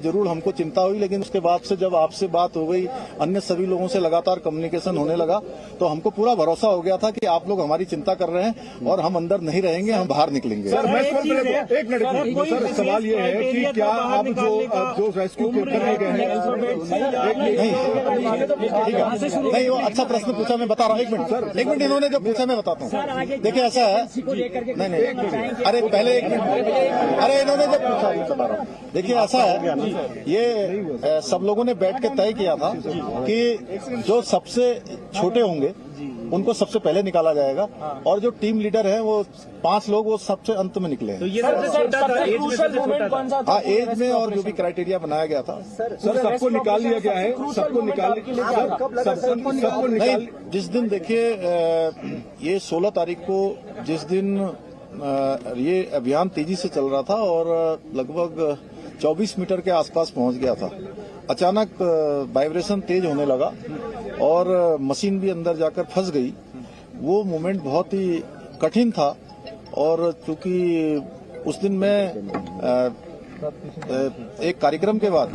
जरूर हमको चिंता हुई, लेकिन उसके बाद से जब आपसे बात हो गई, अन्य सभी लोगों से लगातार कम्युनिकेशन होने लगा, तो हमको पूरा भरोसा हो गया था कि आप लोग हमारी चिंता कर रहे हैं और हम अंदर नहीं रहेंगे, हम बाहर निकलेंगे। सर, एक मिनट सर, सवाल ये है कि क्या आप जो रेस्क्यू करने गए हैं, नहीं वो अच्छा प्रश्न पूछा, मैं बता रहा हूँ। एक मिनट इन्होंने जो पूछा मैं बताता हूँ। देखिए ऐसा है, नहीं अरे पहले एक मिनट, अरे इन्होंने जो पूछा मैं बता रहा हूँ। देखिए ऐसा है, ये सब लोगों ने बैठ के तय किया था कि जो सबसे छोटे होंगे उनको सबसे पहले निकाला जाएगा, और जो टीम लीडर है वो 5 लोग वो सबसे अंत में निकले हैं। तो ये हाँ, एज में और जो भी क्राइटेरिया बनाया गया था। सर सबको निकाल लिया गया है, सबको निकाल नहीं। जिस दिन देखिए ये 16 तारीख को जिस दिन ये अभियान तेजी से चल रहा था और लगभग 24 मीटर के आसपास पहुंच गया था, अचानक वाइब्रेशन तेज होने लगा और मशीन भी अंदर जाकर फंस गई। वो मोमेंट बहुत ही कठिन था, और चूंकि उस दिन मैं एक कार्यक्रम के बाद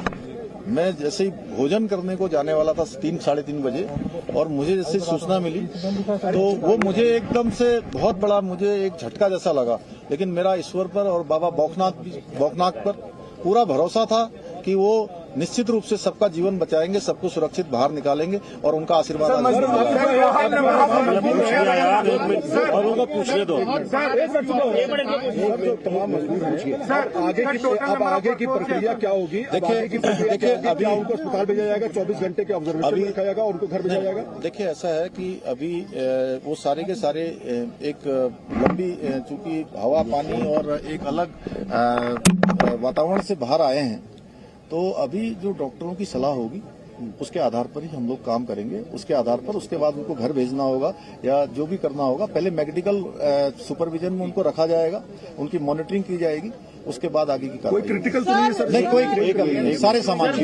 मैं जैसे ही भोजन करने को जाने वाला था 3 साढ़े 3 बजे, और मुझे जैसे सूचना मिली तो वो मुझे एकदम से बहुत बड़ा मुझे एक झटका जैसा लगा। लेकिन मेरा ईश्वर पर और बाबा बौखनाथ पर पूरा भरोसा था कि वो निश्चित रूप से सबका जीवन बचाएंगे, सबको सुरक्षित बाहर निकालेंगे, और उनका आशीर्वाद पूछने दो। आगे की प्रक्रिया क्या होगी? देखिए अभी उनको अस्पताल भेजा जाएगा, 24 घंटे के ऑब्जर्वेशन में रखा जाएगा, उनको घर भेजा जाएगा। देखिए ऐसा है कि अभी वो सारे के सारे एक लंबी, चूंकि हवा पानी और एक अलग वातावरण से बाहर आए हैं, तो अभी जो डॉक्टरों की सलाह होगी उसके आधार पर ही हम लोग काम करेंगे। उसके आधार पर उसके बाद उनको घर भेजना होगा या जो भी करना होगा, पहले मेडिकल सुपरविजन में उनको रखा जाएगा, उनकी मॉनिटरिंग की जाएगी, उसके बाद आगे की कोई क्रिटिकल तो नहीं है सर? नहीं, कोई क्रिटिकल नहीं, सारे सामान।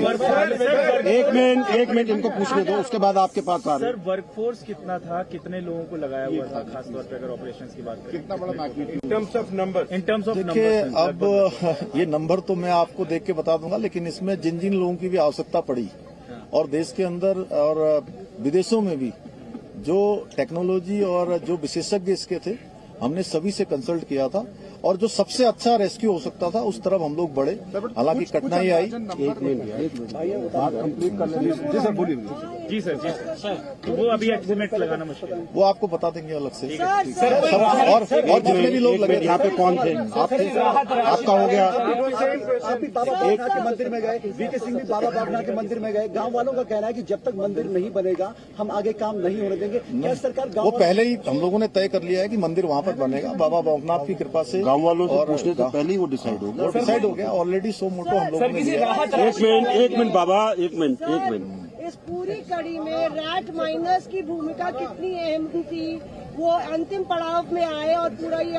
एक मिनट इनको पूछने दो, उसके बाद आपके पास आ रहे। सर वर्कफोर्स कितना था, कितने लोगों को लगाया हुआ था, खासतौर पर अगर ऑपरेशन की बात करें? कितना बड़ा magnitude in terms of number? देखिए अब ये नंबर तो मैं आपको देख के बता दूंगा, लेकिन इसमें जिन जिन लोगों की भी आवश्यकता पड़ी और देश के अंदर और विदेशों में भी जो टेक्नोलॉजी और जो विशेषज्ञ इसके थे, हमने सभी से कंसल्ट किया था, और जो सबसे अच्छा रेस्क्यू हो सकता था उस तरफ हम लोग बढ़े। हालांकि कठिनाई आई। एक मिनट बात कंप्लीट कर लेंगे। जी सर बोलिए। जी सर तो वो अभी एस्टिमेट लगाना मुश्किल है, वो आपको बता देंगे अलग से। और जितने भी लोग लगे यहाँ पे कौन थे? आपका हो गया। आप भी बाबा बागनाथ के मंदिर में गए, वीके सिंह भी बाबा बागनाथ के मंदिर में गए। गांव वालों का कहना है कि जब तक मंदिर नहीं बनेगा हम आगे काम नहीं होने देंगे। क्या सरकार वो पहले ही हम लोगों ने तय कर लिया है कि मंदिर वहाँ पर बनेगा, बाबा बागनाथ की कृपा से। गाँव वालों से पूछने से पहले ही वो डिसाइड हो गया। वो डिसाइड हो गया ऑलरेडी। सो मोटो हम लोगों ने एक मिनट बाबा, एक मिनट। इस पूरी कड़ी में रैट माइनर्स की भूमिका कितनी अहम थी? वो अंतिम पड़ाव में आए और पूरा ये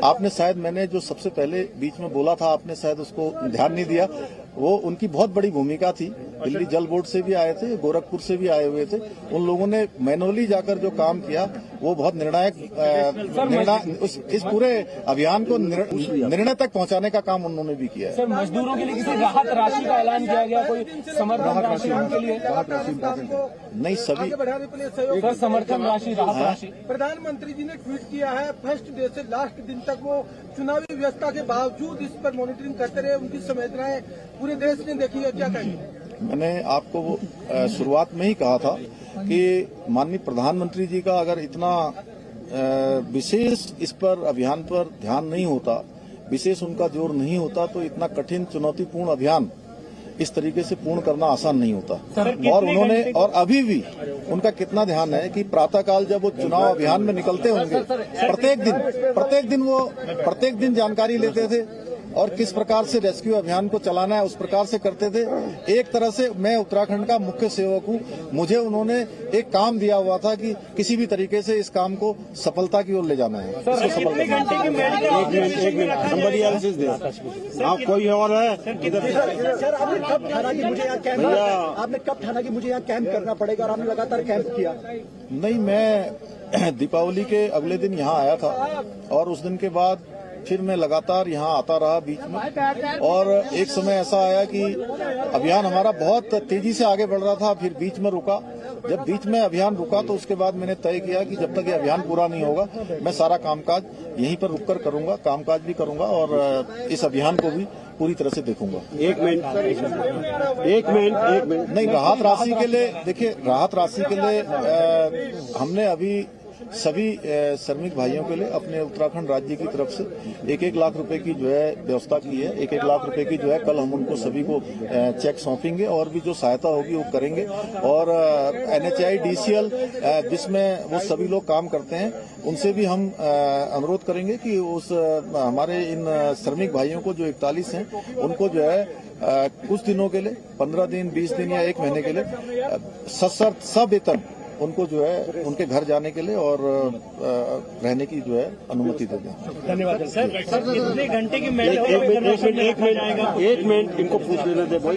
आपने शायद मैंने जो सबसे पहले बीच में बोला था, आपने शायद उसको ध्यान नहीं दिया। वो उनकी बहुत बड़ी भूमिका थी। दिल्ली जल बोर्ड से भी आए थे, गोरखपुर से भी आए हुए थे। उन लोगों ने मैनुअली जाकर जो काम किया वो बहुत निर्णायक इस पूरे अभियान को निर्णय तक पहुंचाने का काम उन्होंने भी किया है। सर मजदूरों के लिए किसी राहत राशि का ऐलान किया गया, कोई समर्थन राशि उनके लिए? नहीं, सभी सर समर्थन राशि, राहत राशि। प्रधानमंत्री जी ने ट्वीट किया है, फर्स्ट डे से लास्ट दिन तक वो चुनावी व्यवस्था के बावजूद इस पर मॉनिटरिंग करते रहे। उनकी संवेदनाएं पूरे देश ने देखी है, क्या कहेंगे? मैंने आपको वो शुरुआत में ही कहा था कि माननीय प्रधानमंत्री जी का अगर इतना विशेष इस पर अभियान पर ध्यान नहीं होता, विशेष उनका जोर नहीं होता, तो इतना कठिन चुनौतीपूर्ण अभियान इस तरीके से पूर्ण करना आसान नहीं होता। और उन्होंने, और अभी भी उनका कितना ध्यान है कि प्रातःकाल जब वो चुनाव अभियान में निकलते होंगे, प्रत्येक दिन जानकारी लेते थे और किस प्रकार से रेस्क्यू अभियान को चलाना है उस प्रकार से करते थे। एक तरह से मैं उत्तराखंड का मुख्य सेवक हूँ, मुझे उन्होंने एक काम दिया हुआ था कि किसी भी तरीके से इस काम को सफलता की ओर ले जाना है। एक मिनट आप कोई और है? सर आपने कब ठाना कि मुझे यहाँ कैंप करना पड़ेगा, और आपने लगातार कैंप किया? नहीं, मैं दीपावली के अगले दिन यहाँ आया था और उस दिन के बाद फिर मैं लगातार यहाँ आता रहा बीच में, और एक समय ऐसा आया कि अभियान हमारा बहुत तेजी से आगे बढ़ रहा था, फिर बीच में रुका। जब बीच में अभियान रुका तो उसके बाद मैंने तय किया कि जब तक ये अभियान पूरा नहीं होगा मैं सारा कामकाज यहीं पर रुककर करूंगा, कामकाज भी करूंगा और इस अभियान को भी पूरी तरह से देखूंगा। एक मिनट नहीं, राहत राशि के लिए देखिए, राहत राशि के लिए हमने अभी सभी श्रमिक भाइयों के लिए अपने उत्तराखंड राज्य की तरफ से 1-1 लाख रुपए की जो है व्यवस्था की है। 1-1 लाख रुपए की जो है कल हम उनको सभी को चेक सौंपेंगे और भी जो सहायता होगी वो करेंगे। और NHI DCL जिसमें वो सभी लोग काम करते हैं उनसे भी हम अनुरोध करेंगे कि उस हमारे इन श्रमिक भाइयों को जो 41 हैं उनको जो है कुछ दिनों के लिए 15 दिन, 20 दिन या 1 महीने के लिए सवेतन उनको जो है उनके घर जाने के लिए और रहने की जो है अनुमति दे दें। धन्यवाद सर। कितने घंटे की एक मिनट इनको पूछ लेने दे भाई।